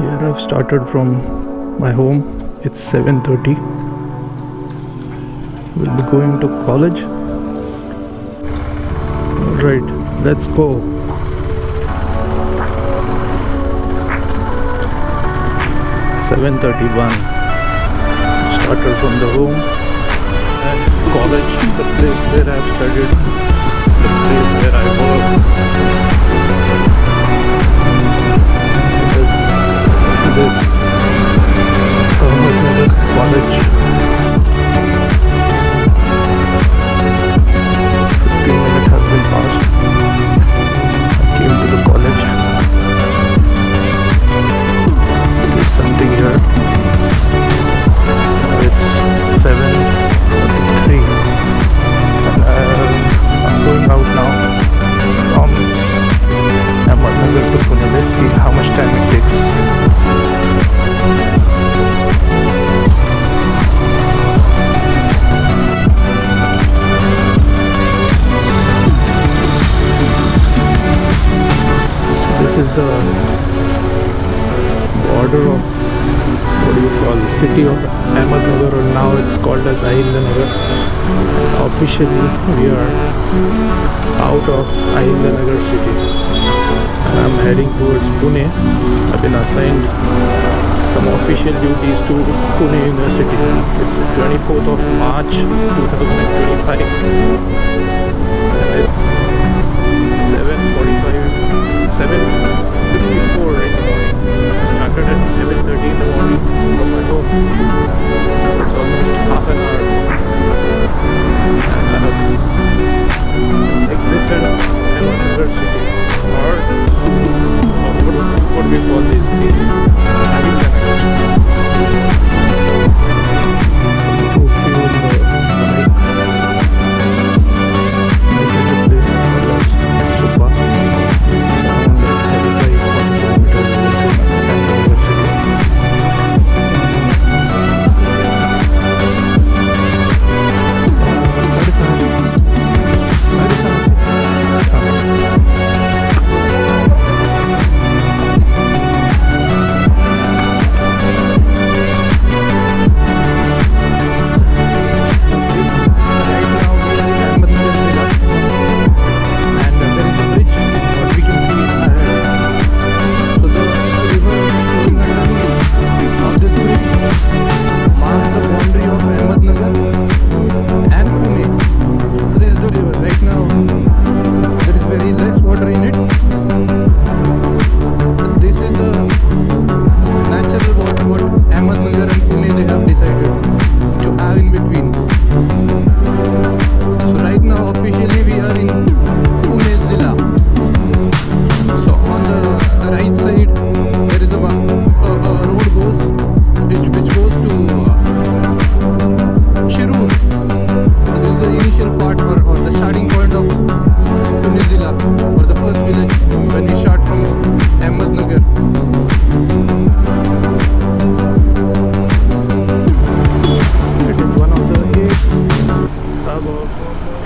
Here I've started from my home. It's 7:30. We'll be going to college. Alright, let's go. (7:31). Started from the home and college, the place where I've studied, the place where I work. This Ahmednagar College. 15 minutes has been passed. I came to the college. Did something here. It's 7:43 and I'm going out now from Ahmednagar to Pune. Let's see how much time it takes. This is the border of, what do you call, city of Ahmednagar, or now it's called as Ahilya-Nagar. Officially we are out of Ahilya-Nagar city and I'm heading towards Pune. I've been assigned some official duties to Pune University. It's 24th of March 2025 and it's 7:54 in the morning. I started at 7:30 in the morning from my home. It's almost half an hour. And I have exited Ahmednagar city, or what we call this, to fuel the bike. This is the place called as Supa.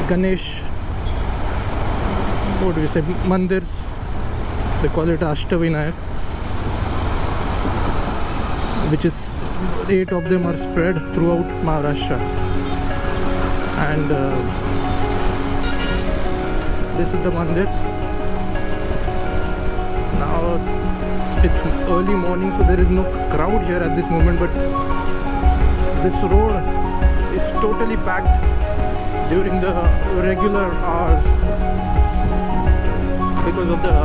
Ganesh, what do we say, mandirs, they call it Ashtavinayak, which is 8 of them are spread throughout Maharashtra. And this is the mandir. Now it's early morning, so there is no crowd here at this moment, but this road is totally packed during the regular hours because of the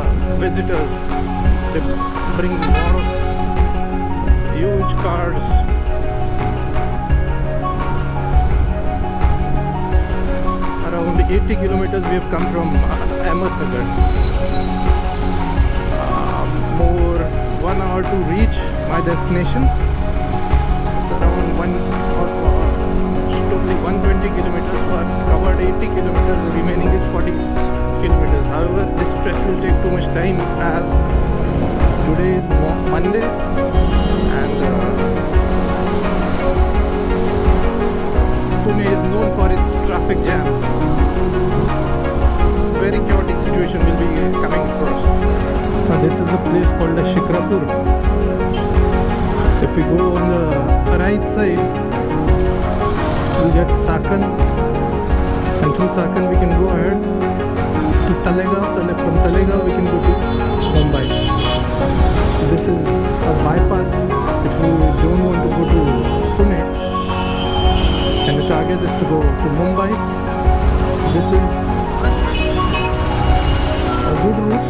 visitors. They bring a lot of huge cars. Around 80 kilometers we have come from Ahmednagar. More 1 hour to reach my destination. It's around totally 120 kilometers. So I've covered 80 kilometers. The remaining is 40 kilometers. However, this stretch will take too much time as today is Monday and Pune is known for its traffic jams. Very chaotic situation will be coming across. This is the place called as Shikrapur. If we go on the right side, we'll get Sakan, and through Sakan we can go ahead to Talegaon. From Talegaon we can go to Mumbai. So this is a bypass if you don't want to go to Pune and the target is to go to Mumbai. This is a good route.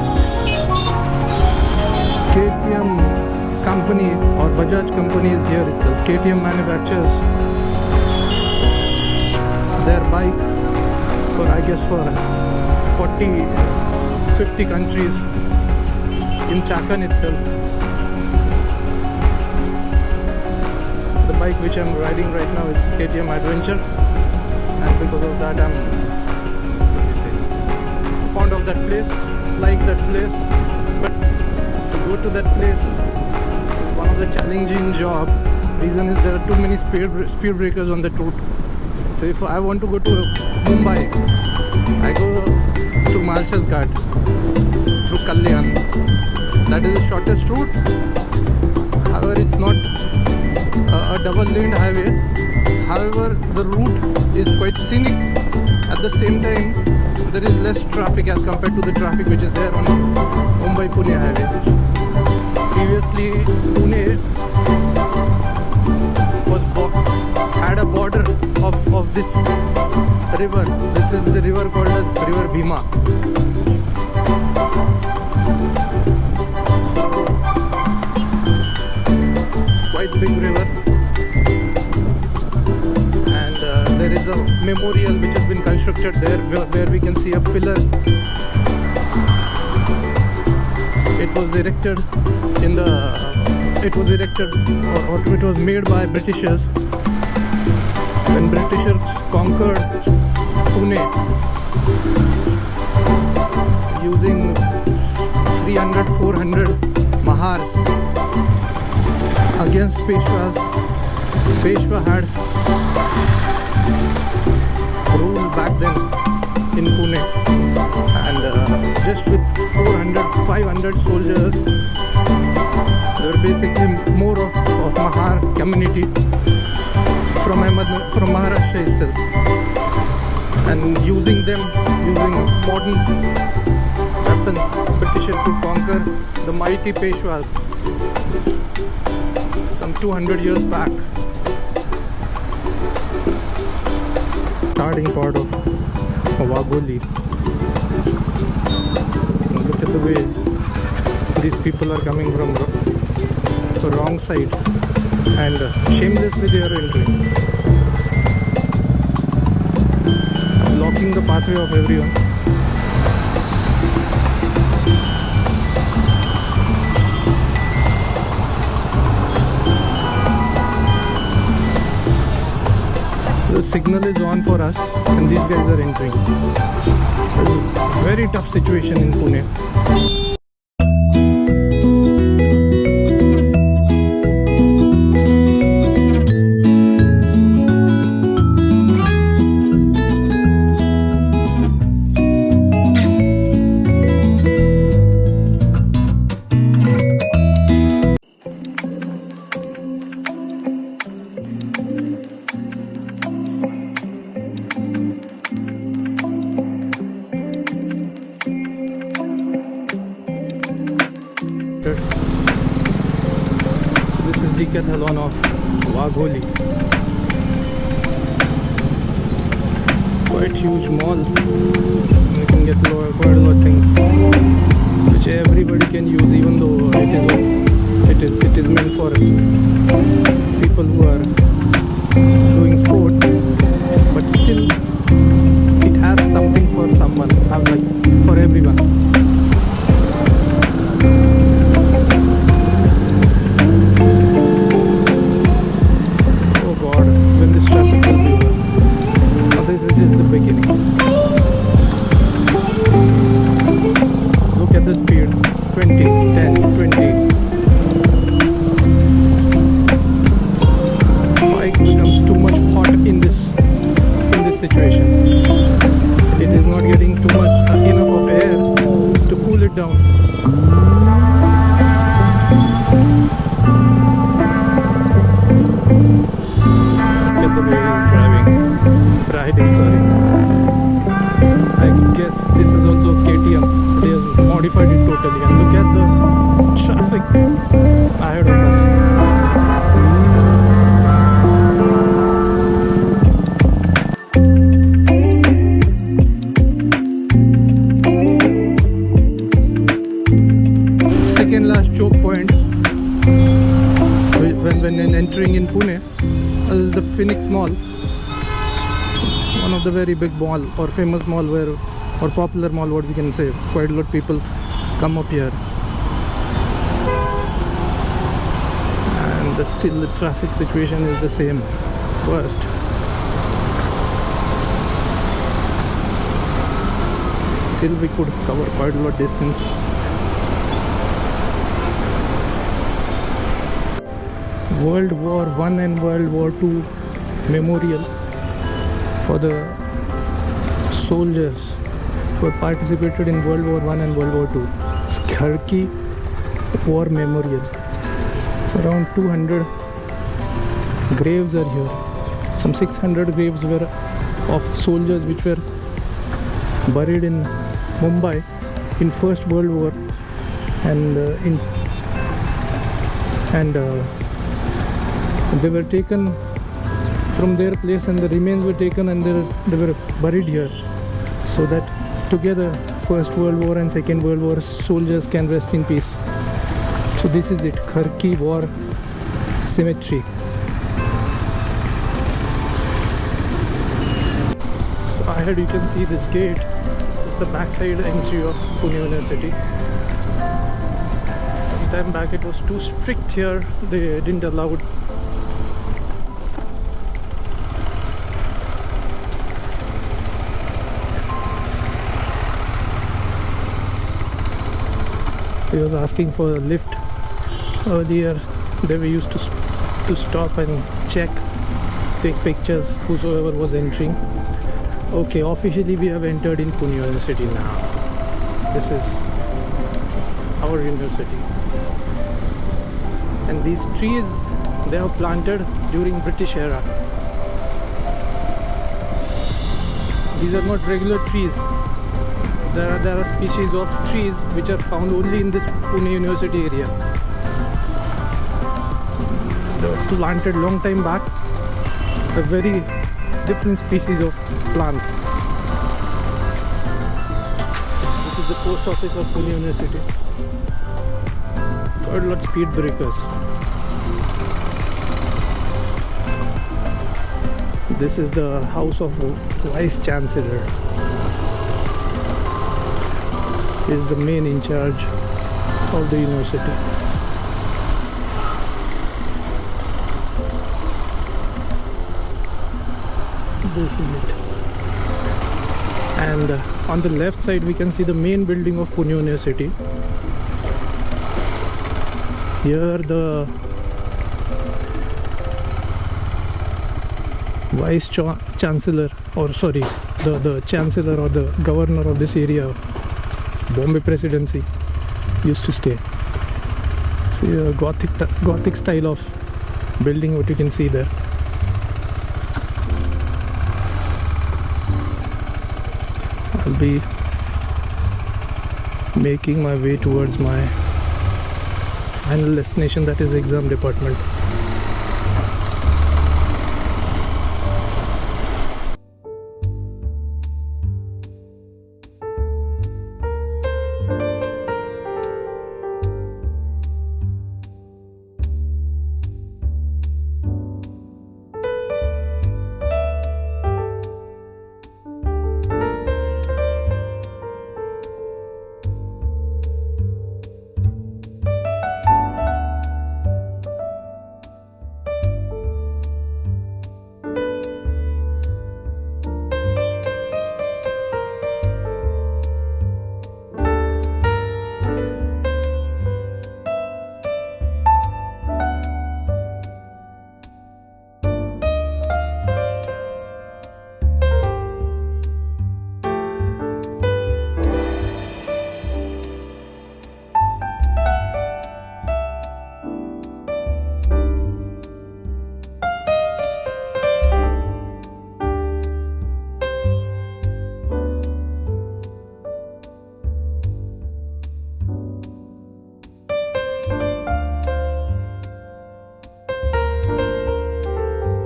KTM company or Bajaj company is here itself. KTM manufactures their bike for, I guess, for 40-50 countries in Chakan itself. The bike which I'm riding right now is KTM Adventure, and because of that I'm fond of that place, like that place. But to go to that place is one of the challenging job. Reason is there are too many speed breakers on that route. So if I want to go to Mumbai, I go through Marshalls Ghat, through Kalyan. That is the shortest route. However, it's not a double-laned highway. However, the route is quite scenic. At the same time, there is less traffic as compared to the traffic which is there on Mumbai-Pune highway. Previously, Pune had a border of this river. This is the river called as River Bhima. It's quite big river, and there is a memorial which has been constructed there where we can see a pillar. It was erected or it was made by Britishers when Britishers conquered Pune using 300-400 Mahars against Peshwas. Peshwa had rule back then in Pune, and just with 400-500 soldiers, they were basically more of Mahar community from Maharashtra itself, and using modern weapons, Britishers could conquer the mighty Peshwas some 200 years back. Starting part of Wagholi. Look at the way these people are coming from the wrong side, and shamelessly they are entering, blocking the pathway of everyone. The signal is on for us and these guys are entering. It's a very tough situation in Pune. So this is Decathlon of Wagholi. Quite huge mall. You can get quite a lot of things which everybody can use, even though it is meant for people who are doing sport, but still it has something for someone, like for everyone. The speed 20, 10, 20. Bike becomes too much hot in this situation. It is not getting too much enough of air when entering in Pune. This is the Phoenix Mall, one of the very big mall or famous mall where, or popular mall, what we can say. Quite a lot of people come up here, and still the traffic situation is the same. Worst. Still we could cover quite a lot distance. World War I and World War II memorial for the soldiers who participated in World War I and World War II. It's Kharki War Memorial. So around 200 graves are here. Some 600 graves were of soldiers which were buried in Mumbai in First World War, and they were taken from their place, and the remains were taken and they were buried here, so that together First World War and Second World War soldiers can rest in peace. So this is it, Kharki War Cemetery. So ahead you can see this gate, the backside entry of Pune University. Sometime back it was too strict here, they didn't allow it. He was asking for a lift earlier. They were used to stop and check, take pictures, whosoever was entering. Okay, officially we have entered in Pune University now. This is our university. And these trees, they are planted during British era. These are not regular trees. There are species of trees which are found only in this Pune University area. They were planted long time back. A very different species of plants. This is the post office of Pune University. Quite a lot of speed breakers. This is the house of Vice Chancellor. He is the main in charge of the university. This is it. And on the left side we can see the main building of Pune University. Here the Vice Chancellor, or sorry, the Chancellor or the Governor of this area, Bombay Presidency, used to stay. See a Gothic style of building, what you can see there. I'll be making my way towards my final destination, that is exam department.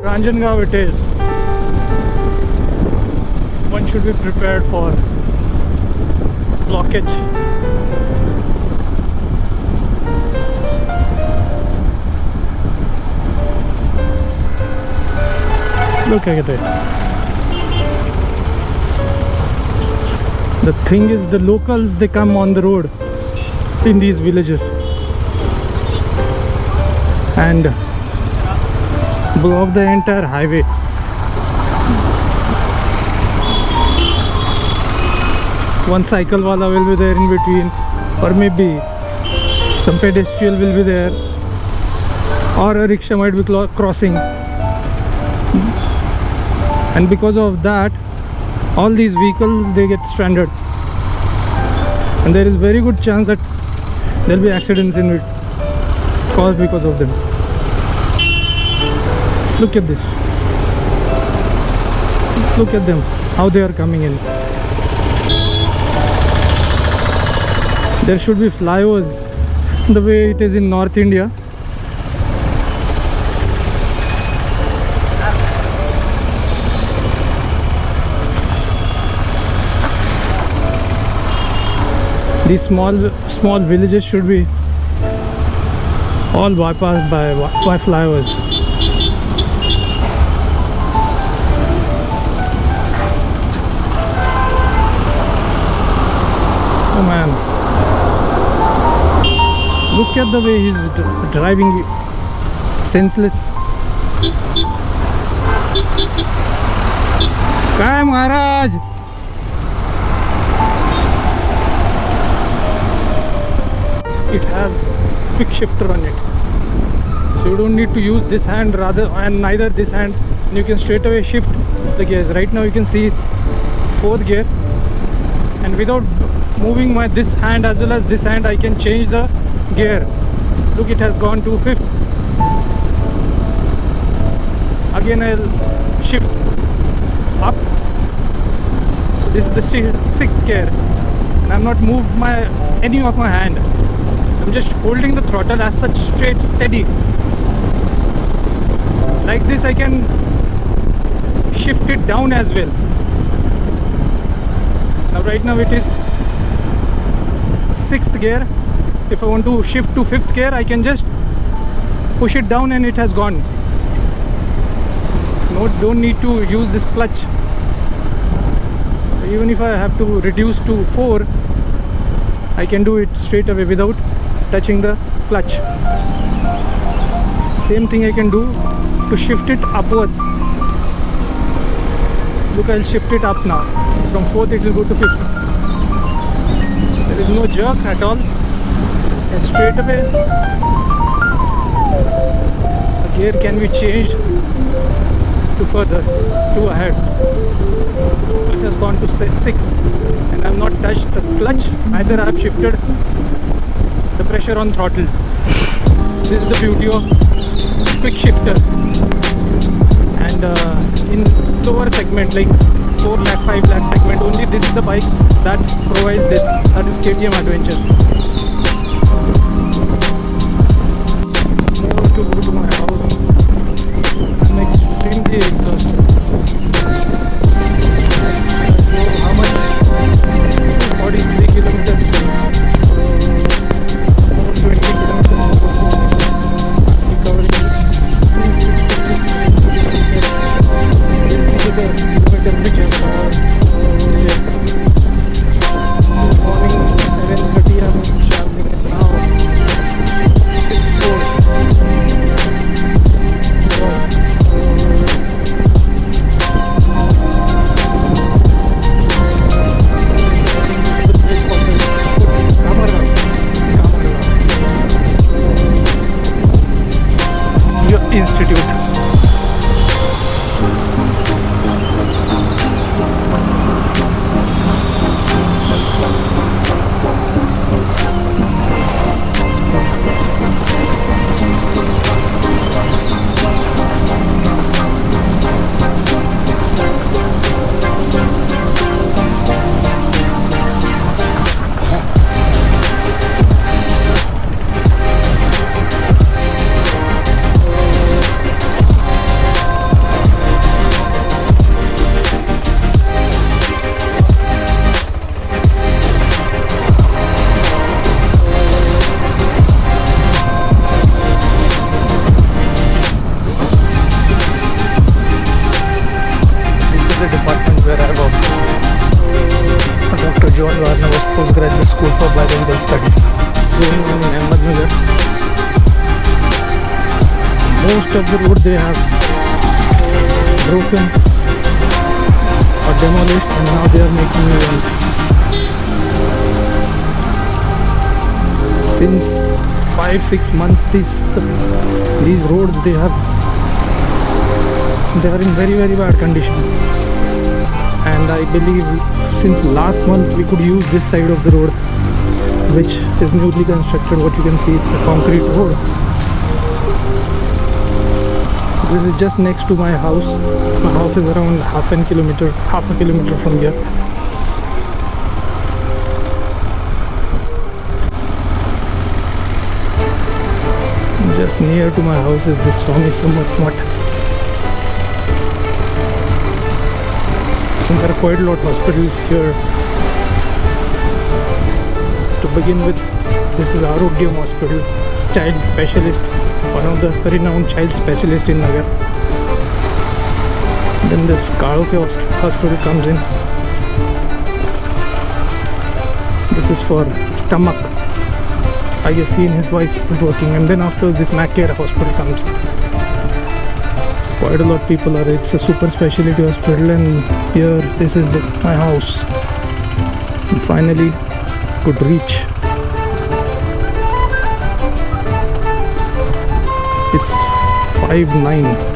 Ranjangaon it is. One should be prepared for blockage. Look at it. The thing is, the locals, they come on the road in these villages and block the entire highway. One cycle wala will be there in between, or maybe some pedestrian will be there, or a rickshaw might be crossing. And because of that, all these vehicles, they get stranded, and there is very good chance that there will be accidents in it caused because of them. Look at this. Look at them, how they are coming in. There should be flyovers the way it is in North India. These small villages should be all bypassed by flyovers. Oh man, look at the way he's driving, senseless. Kai Maharaj! It has quick shifter on it, so you don't need to use this hand and neither this hand, and you can straight away shift the gears. Right now you can see it's 4th gear, and without moving this hand as well as this hand, I can change the gear. Look, it has gone to 5th. Again I'll shift up, so this is the 6th gear, and I'm not moved any of my hand. I'm just holding the throttle as such, straight, steady. Like this I can shift it down as well. Now right now it is 6th gear. If I want to shift to 5th gear, I can just push it down and it has gone. Don't need to use this clutch. Even if I have to reduce to 4, I can do it straight away without touching the clutch. Same thing I can do to shift it upwards. Look, I'll shift it up now. From 4th it will go to 5th. There is no jerk at all, and straight away the gear can be changed to further, to ahead. It has gone to 6th, and I have not touched the clutch, neither I have shifted the pressure on throttle. This is the beauty of quick shifter. And in lower segment like 4 lakh, 5 lakh segment, only this is the bike that provides this, that is KTM Adventure. More to go to my house. I'm extremely exhausted. How much? 43 kilometers. 20 kilometers. Recovering 360 kilometers which is morning 7:30 I'm traveling, and now it's 4. Institute. postgraduate school for biological studies going on in Ahmednagar. Most of the road they have broken or demolished, and now they are making new ones. Since 5-6 months these roads they are in very bad condition, and I believe since last month we could use this side of the road, which is newly constructed. What you can see, it's a concrete road. This is just next to my house. My house is around half a kilometer from here. Just near to my house is this Swami Samarth Mutt. So there are quite a lot of hospitals here. To begin with, this is Arogyam Hospital, child specialist, one of the renowned child specialists in Nagar. Then this Kaloke Hospital comes in. This is for stomach. I guess he and his wife is working, and then after this Macare Hospital comes. Quite a lot of people are. It's a super specialty hospital, and here this is my house. And finally could reach. It's 5:09.